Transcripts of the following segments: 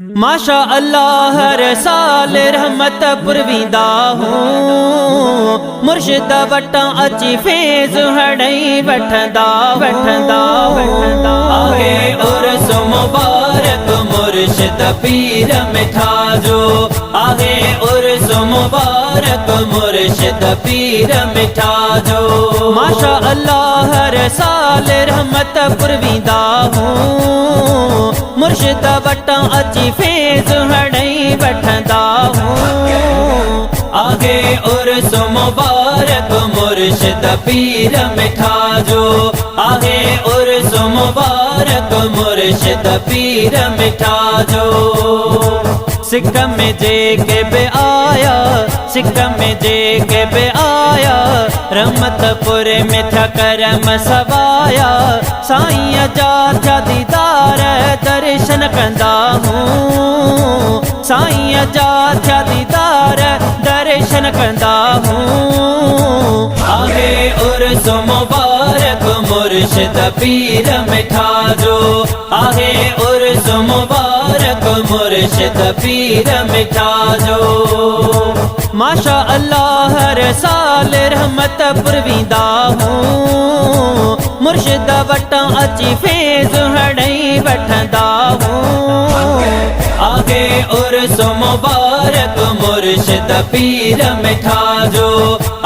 माशा अल्लाह हर साल रहमत पुरवींदा हूँ मुर्शिद वटां अची फैज़ हड़ई वठंदा आहे उर्स मुबारक मुर्शिद पीर मिठा जो आहे उर्स मुबारक मुर्शिद पीर मिठा जो माशा अल्लाह हर साल रहमत पुरवींदा हूँ मुर्शिद वटां अची फैज़ हड़ई वठंदा हूँ आगे उर्स मुबारक मुर्शिद पीर मिठा जो आगे उर्स मुबारक मुर्शिद पीर मिठा जो सिक में जेके बे आया सिक में जेके बे आया रहमतपुर में था करम सवाया साईं जा दीदार दर्शन कंदा हूँ साईं जा दीदार दर्शन कंदा हूँ आगे उर्स मुबारक मुर्शिद पीर मिठा जो आगे उर्स मुबारक मुर्शिद पीर मिठा जो माशा अल्लाह हर साल रहमत पुरवींदा हूँ मुर्शिद वटां अची फैज़ हड़ई वठंदा हूँ आगे उर्स मुबारक मुर्शिद पीर मिठा जो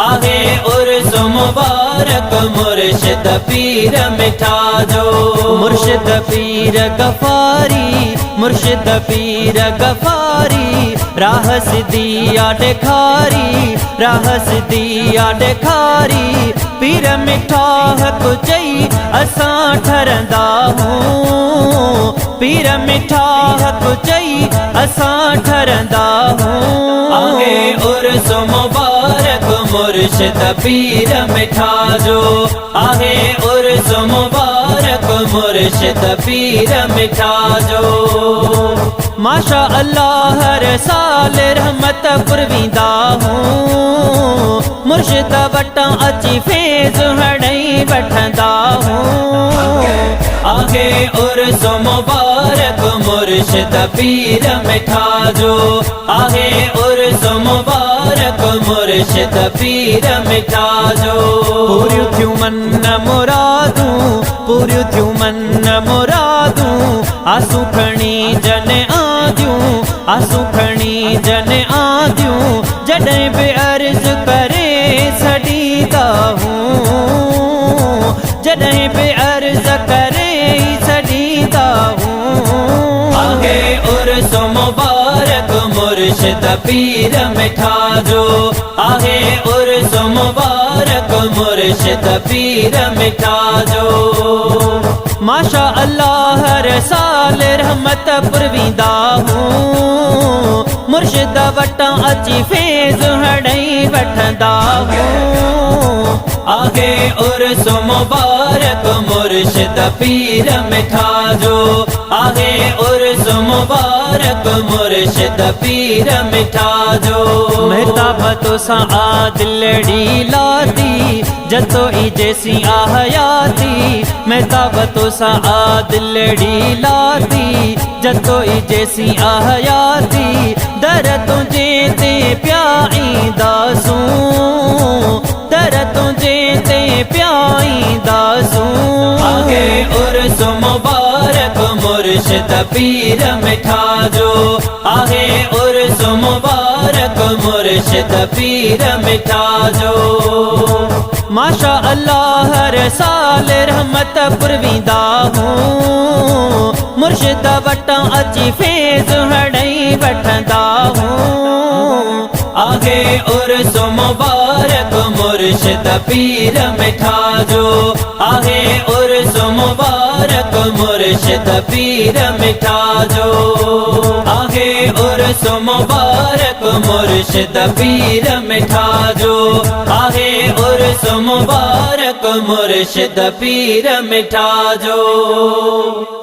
आगे उर्स मुबारक मुर्शिद पीर मिठा जो मुर्शिद पीर गफारी मुर्शिद पीर गफारी राह सिदिया डेखारी राह सिदिया डेखारी पीर मिठा हक चई असां ठरंदा हूँ पीर मिठा हक चई असां ठरंदा हूँ आगे उर्स मुबारक मुर्शिद पीर मिठा जो आगे उर्स मुबारक मुर्शिद पीर मिठा जो माशा अल्लाह हर साल रहमत पुरवींदा हूँ मुर्शिद वटां अची फैज़ हड़ई वठंदा हूँ आगे उर्स मुबारक मुर्शिद पीर मिठा जो आगे उर्स मुबारक मुर्शिद पीर मिठा जो पूरियूं थियूं मन मुरादूं पूरियूं थियूं मन मुरादूं आसूं खणी जन आसूं खणी जन आदियूं जॾहिं बि अर्ज़ करे छॾींदा हूँ जॾहिं बि अर्ज़ करे छॾींदा हूँ आगे उर्स मुबारक मुर्शिद पीर मिठा जो आगे उर्स मुबारक मुर्शिद पीर मिठा जो माशा अल्लाह हर साल रहमत पुरवींदा हूँ मुर्शिद वटां अची फैज़ हड़ई वठंदा हूँ आगे उर्स मुबारक मुर्शिद पीर मिठा जो आगे उर्स मुबारक मुर्शिद पीर मिठा जो मेहताब तो सा दिलड़ी लाती जतो ई जैसी आहयाती मेहताब तो सा दिलड़ी लाती जतो ई जैसी आहयाती दर तुझे ते प्याईंदासूं दर तुझे ते प्याईंदासूं आगे उर्स मुबारक मुर्शिद पीर मिठा जो आगे उर्स मुबारक मुर्शिद पीर मिठा जो माशा अल्लाह हर साल रहमत पुरवींदा हूँ मुर्शिद वटां अची फैज़ हड़ई वठंदा हूँ आगे उर्स मुबारक मुर्शिद पीर मिठा जो आगे उर्स मुबारक मुर्शिद पीर मिठा जो आगे उर्स मुबारक मुर्शिद पीर मिठा जो आगे उर्स मुबारक मुर्शिद पीर मिठा जो।